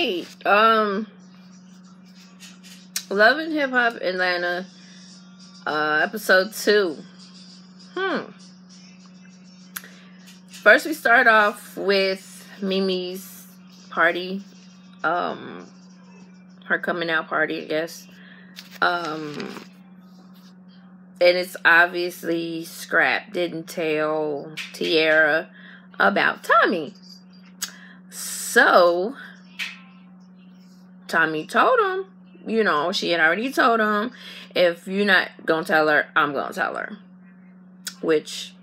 right. Love and Hip Hop Atlanta, episode 2. First, we start off with Mimi's party. Her coming out party, I guess. And it's obviously Scrap didn't tell Tiara about Tommy. So, Tommy told him, you know, she had already told him, if you're not going to tell her, I'm going to tell her. Which,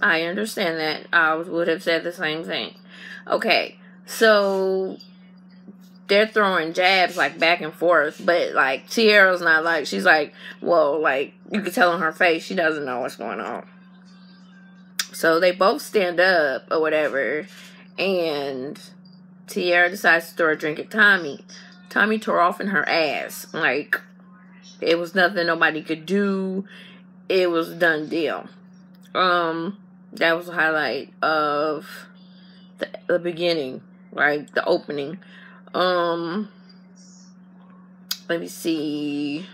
I understand that. I would have said the same thing. Okay, so they're throwing jabs, like, back and forth. But, like, Tiara's not like, she's like, well, like, you can tell on her face, she doesn't know what's going on. So they both stand up or whatever. And Tiara decides to throw a drink at Tommy. Tommy tore off in her ass. Like, it was nothing nobody could do. It was a done deal. That was the highlight of the beginning, right? The opening. Let me see.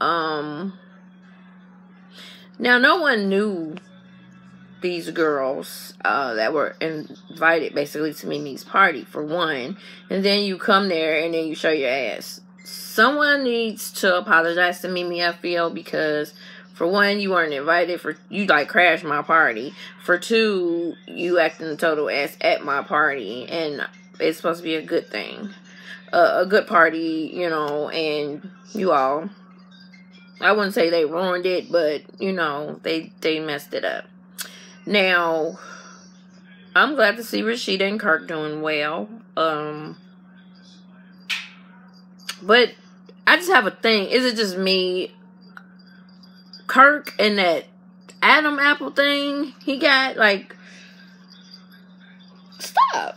Now, no one knew these girls that were invited basically to Mimi's party, for one. And then you come there and then you show your ass. Someone needs to apologize to Mimi, I feel, because for one, you weren't invited. For you, like, crashed my party. For two, you acting a total ass at my party, and it's supposed to be a good thing, a good party, you know. And you all, I wouldn't say they ruined it, but you know, they messed it up. Now, I'm glad to see Rashida and Kirk doing well. But I just have a thing. Is it just me? Kirk and that Adam Apple thing he got, like, stop.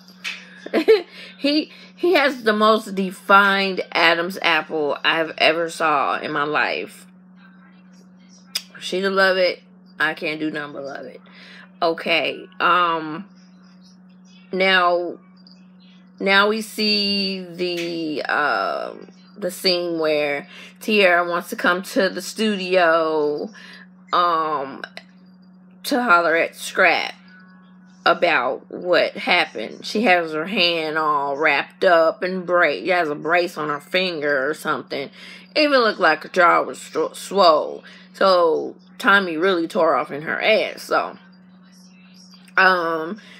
he has the most defined Adam's apple I've ever saw in my life. Rashida love it. I can't do nothing but love it. Okay. Now we see the scene where Tiara wants to come to the studio to holler at Scrap about what happened. She has her hand all wrapped up and she has a brace on her finger or something. It even looked like her jaw was swole. So Tommy really tore off in her ass.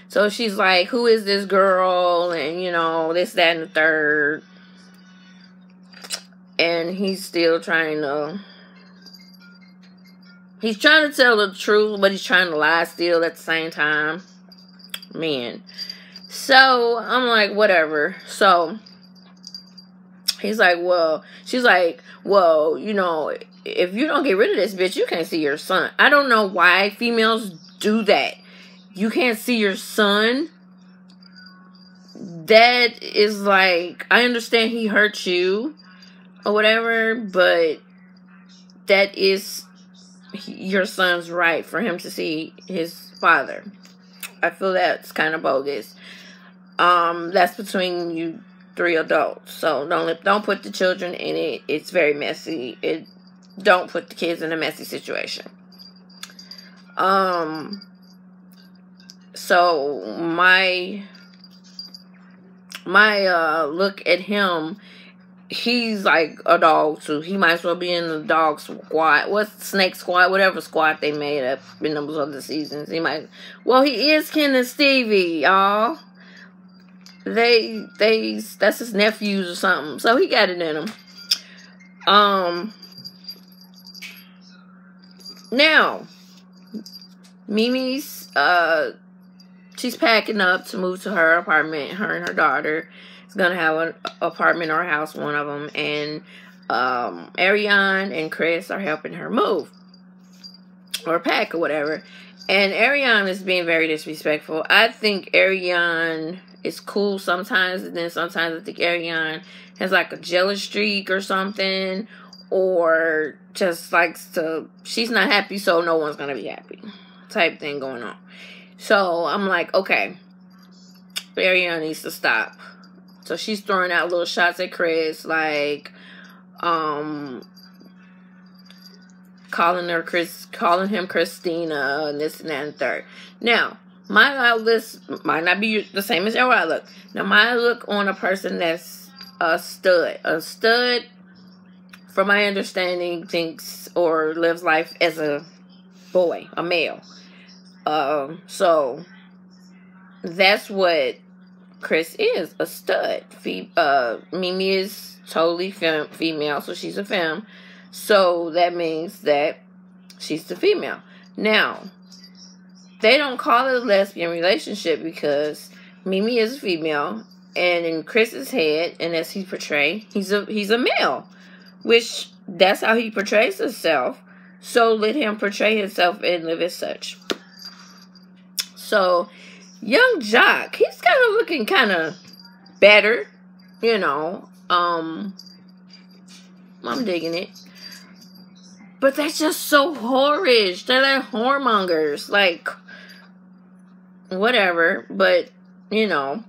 So she's like, who is this girl? And, you know, this, that, and the third. And he's still trying to... He's trying to tell the truth, but he's trying to lie still at the same time. Man. So, I'm like, whatever. So, he's like, well... She's like, well, you know, if you don't get rid of this bitch, you can't see your son. I don't know why females do that. You can't see your son. That is like, I understand he hurt you or whatever, but that is your son's right for him to see his father. I feel that's kind of bogus. That's between you 3 adults. So don't put the children in it. It's very messy. Don't put the kids in a messy situation. So my look at him, he's like a dog too. He might as well be in the dog squad. What's Snake Squad? Whatever squad they made up in those other seasons. He is Ken and Stevie, y'all. That's his nephews or something. So he got it in him. Now, Mimi's, she's packing up to move to her apartment. Her and her daughter is going to have an apartment or a house, one of them. And Ariane and Chris are helping her move. Or pack or whatever. And Ariane is being very disrespectful. I think Ariane is cool sometimes. And then sometimes I think Ariane has like a jealous streak or something. Or just likes to... She's not happy, so no one's going to be happy. Type thing going on. So, I'm like, okay. Ariana needs to stop. So she's throwing out little shots at Chris, like, calling him Christina, and this and that and third. Now, my outlook might not be the same as your outlook. Now, my outlook on a person that's a stud. A stud, from my understanding, thinks or lives life as a boy, a male. So that's what Chris is, a stud. Mimi is totally female, so she's a femme. So that means that she's the female. Now, they don't call it a lesbian relationship because Mimi is a female, and in Chris's head, and as he portrays, he's a male, which that's how he portrays himself. So let him portray himself and live as such. So young Jock, he's kind of looking kind of better, you know. I'm digging it. But that's just so whorish. They're like whoremongers. Like, whatever. But, you know.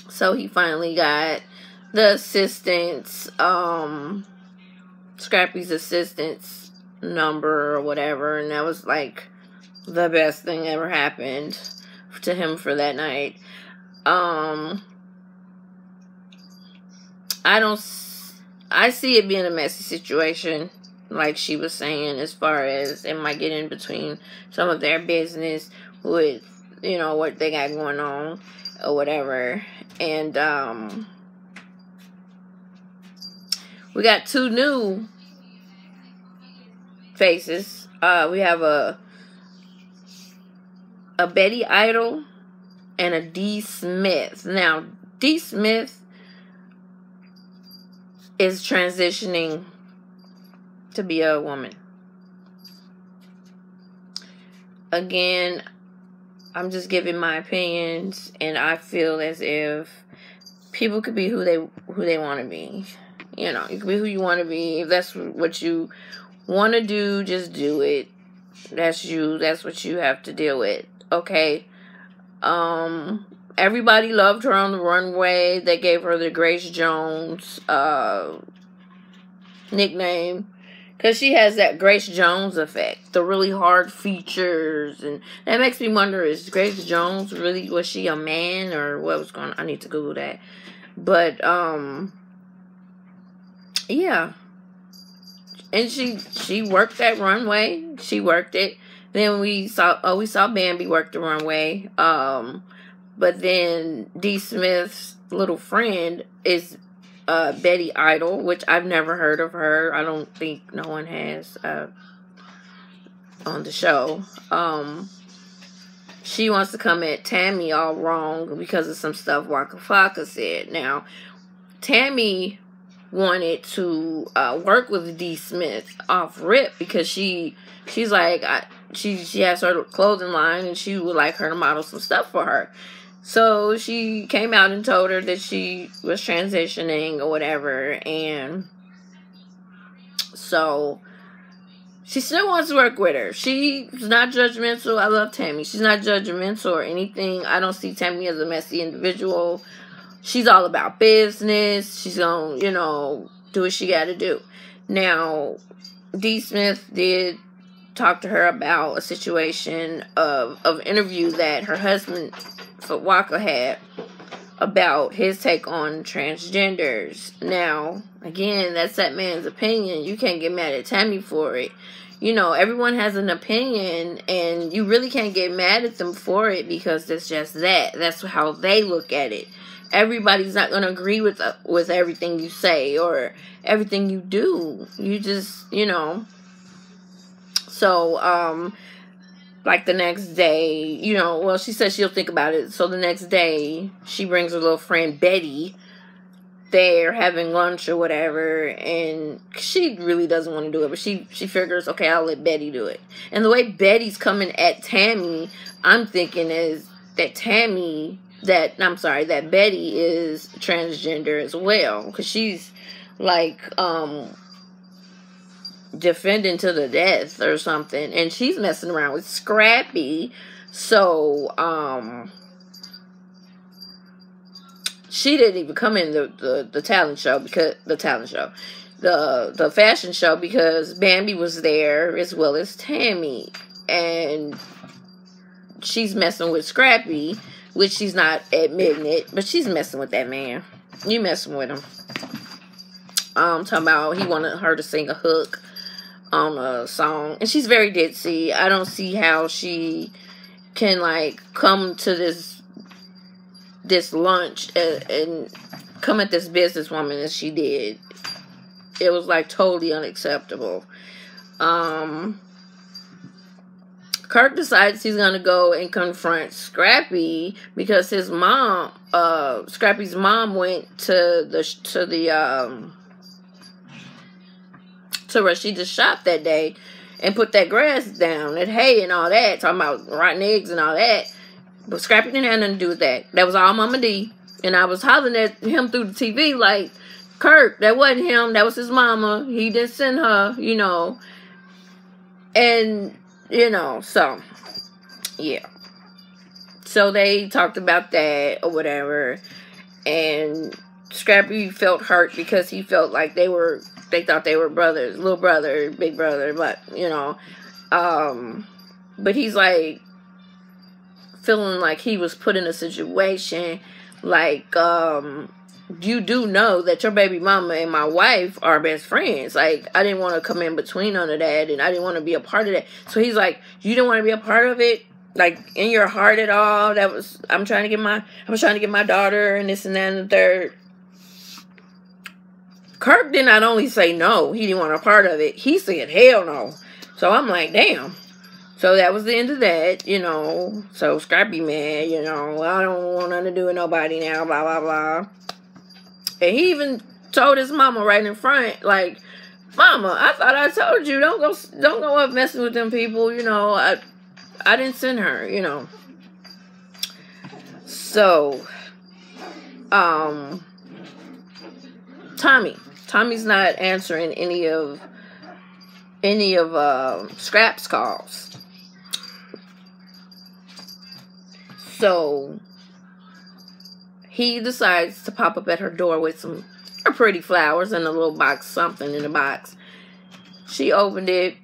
So he finally got the assistant's, Scrappy's assistant's number or whatever. And that was like the best thing ever happened to him for that night. I see it being a messy situation, like she was saying, as far as it might get in between some of their business with, you know, what they got going on or whatever. And we got two new faces. We have a Betty Idol and a D. Smith. Now, D. Smith is transitioning to be a woman. Again, I'm just giving my opinions, and I feel as if people could be who they want to be. You know, you can be who you want to be. If that's what you want to do, just do it. That's you. That's what you have to deal with. Okay. Everybody loved her on the runway. They gave her the Grace Jones nickname because she has that Grace Jones effect, the really hard features, and that makes me wonder: is Grace Jones really, was she a man or what was going on? I need to Google that. But yeah, and she worked that runway. She worked it. Then we saw Bambi work the runway. But then D. Smith's little friend is Betty Idol, which I've never heard of her. I don't think no one has on the show. She wants to come at Tammy all wrong because of some stuff Waka Flocka said. Now, Tammy wanted to work with D. Smith off rip because she's like, she has her clothing line and she would like her to model some stuff for her. So she came out and told her that she was transitioning or whatever, and so she still wants to work with her. She's not judgmental. I love Tammy. She's not judgmental or anything. I don't see Tammy as a messy individual. She's all about business. She's gonna, you know, do what she gotta do. Now, D. Smith did talk to her about a situation of interview that her husband Waka had about his take on transgenders. Now, again, that's that man's opinion. You can't get mad at Tammy for it. You know, everyone has an opinion, and you really can't get mad at them for it because it's just that. That's how they look at it. Everybody's not going to agree with everything you say or everything you do. You just, you know. So, like the next day, you know, well, she said she'll think about it. So the next day, she brings her little friend Betty. They're having lunch or whatever, and she really doesn't want to do it, but she figures, okay, I'll let Betty do it. And the way Betty's coming at Tammy, I'm thinking is that that Betty is transgender as well, because she's like defending to the death or something, and she's messing around with Scrappy. So she didn't even come in the talent show because the fashion show because Bambi was there as well as Tammy, and she's messing with Scrappy, which she's not admitting it, but she's messing with that man. You messing with him. Talking about he wanted her to sing a hook on a song, and she's very ditzy. I don't see how she can like come to this lunch and come at this businesswoman as she did. It was like totally unacceptable. Kirk decides he's gonna go and confront Scrappy because his mom, Scrappy's mom, went to Rashida's shop that day and put that grass down, that hay and all that, talking about rotten eggs and all that. But Scrappy didn't have nothing to do with that. That was all Mama D. And I was hollering at him through the TV like, Kirk, that wasn't him. That was his mama. He didn't send her, you know. And, you know, so, yeah. So they talked about that or whatever. And Scrappy felt hurt because he felt like they thought they were brothers. Little brother, big brother, but, you know. But he's like, feeling like he was put in a situation like, you do know that your baby mama and my wife are best friends. Like, I didn't want to come in between none of that, and I didn't want to be a part of that. So he's like, you didn't want to be a part of it? Like, in your heart at all? I was trying to get my daughter and this and that and the third. Kirk did not only say no, he didn't want a part of it. He said, hell no. So I'm like, damn. So that was the end of that, you know. So Scrappy mad, you know. I don't want nothing to do with nobody now, blah, blah, blah. And he even told his mama right in front, like, Mama, I thought I told you, don't go up messing with them people, you know. I didn't send her, you know. So, Tommy's not answering any of Scrap's calls. So he decides to pop up at her door with some pretty flowers and a little box, something in the box. She opened it.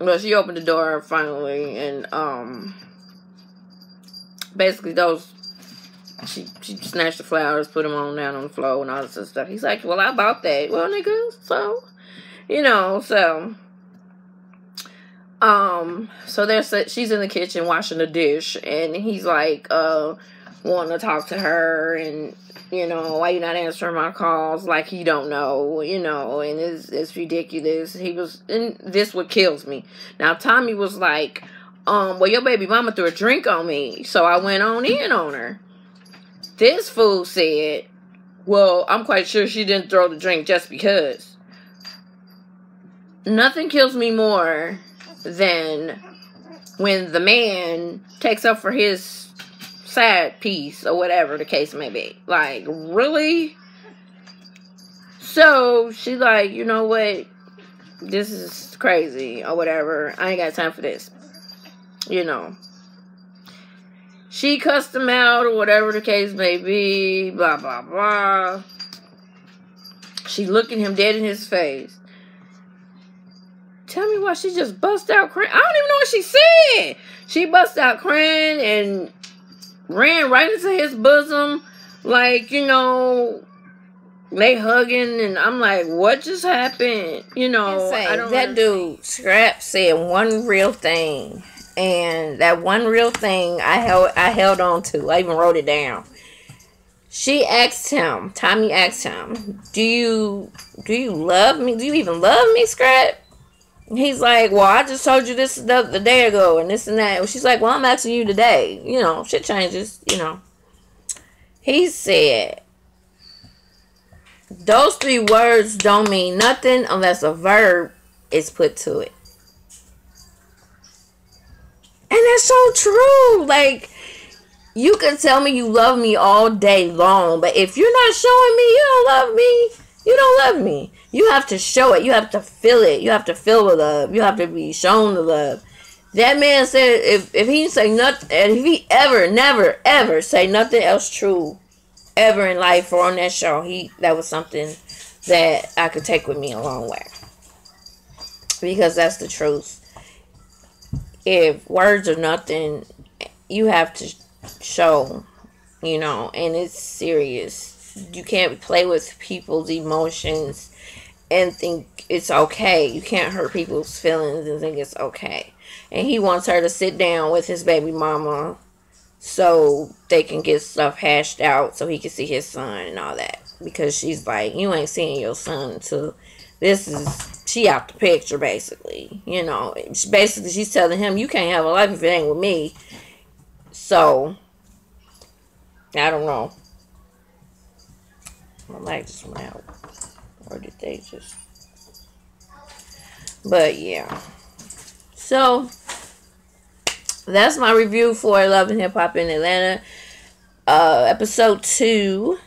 Well, she opened the door finally, and basically she snatched the flowers, put them down on the floor, and all this other stuff. He's like, well, I bought that. Well, nigga, so, you know, so. She's in the kitchen washing the dish, and he's like, wanting to talk to her, and, you know, why you not answering my calls like you don't know, you know, and it's ridiculous. And this what kills me. Now, Tommy was like, well, your baby mama threw a drink on me, so I went on in on her. This fool said, well, I'm quite sure she didn't throw the drink just because. Nothing kills me more than when the man takes up for his side piece or whatever the case may be. Like, really? So she like, you know what? This is crazy or whatever. I ain't got time for this. You know. She cussed him out or whatever the case may be. Blah, blah, blah. She looking him dead in his face. Tell me why she just bust out crying. I don't even know what she said. She bust out crying and ran right into his bosom. Like, you know, they hugging. And I'm like, what just happened? You know, I don't that dude, Scrap, said one real thing. And that one real thing I held on to. I even wrote it down. She asked him, Tommy asked him, do you love me? Do you even love me, Scrap? He's like, well, I just told you this the day ago and this and that. She's like, well, I'm asking you today. You know, shit changes, you know. He said, those 3 words don't mean nothing unless a verb is put to it. And that's so true. Like, you can tell me you love me all day long, but if you're not showing me you don't love me, you don't love me. You have to show it. You have to feel it. You have to feel the love. You have to be shown the love. That man said if he say nothing, and if he never, ever say nothing else true ever in life or on that show, that was something that I could take with me a long way. Because that's the truth. If words are nothing, you have to show, and it's serious. You can't play with people's emotions and think it's okay. You can't hurt people's feelings and think it's okay. And he wants her to sit down with his baby mama so they can get stuff hashed out so he can see his son and all that. Because she's like, you ain't seeing your son until she out the picture, basically. Basically, she's telling him, you can't have a life if it ain't with me. So, I don't know. My light just went out. Or did they just... But, yeah. So, that's my review for Love and Hip Hop in Atlanta. Episode 2.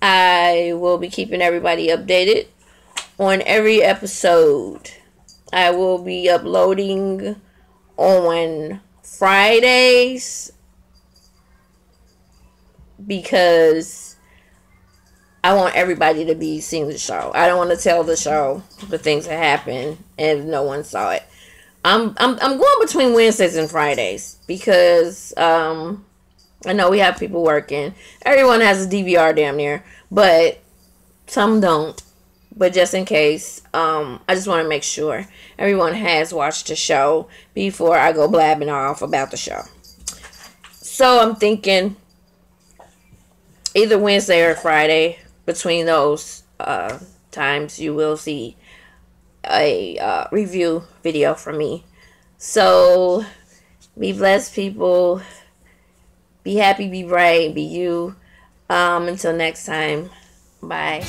I will be keeping everybody updated on every episode. I will be uploading on Fridays because I want everybody to be seeing the show. I don't want to tell the show the things that happen if no one saw it. I'm going between Wednesdays and Fridays because I know we have people working. Everyone has a DVR damn near, but some don't. But just in case, I just want to make sure everyone has watched the show before I go blabbing off about the show. So I'm thinking either Wednesday or Friday. Between those times, you will see a review video from me. So be blessed, people. Be happy, be bright, be you. Until next time, bye.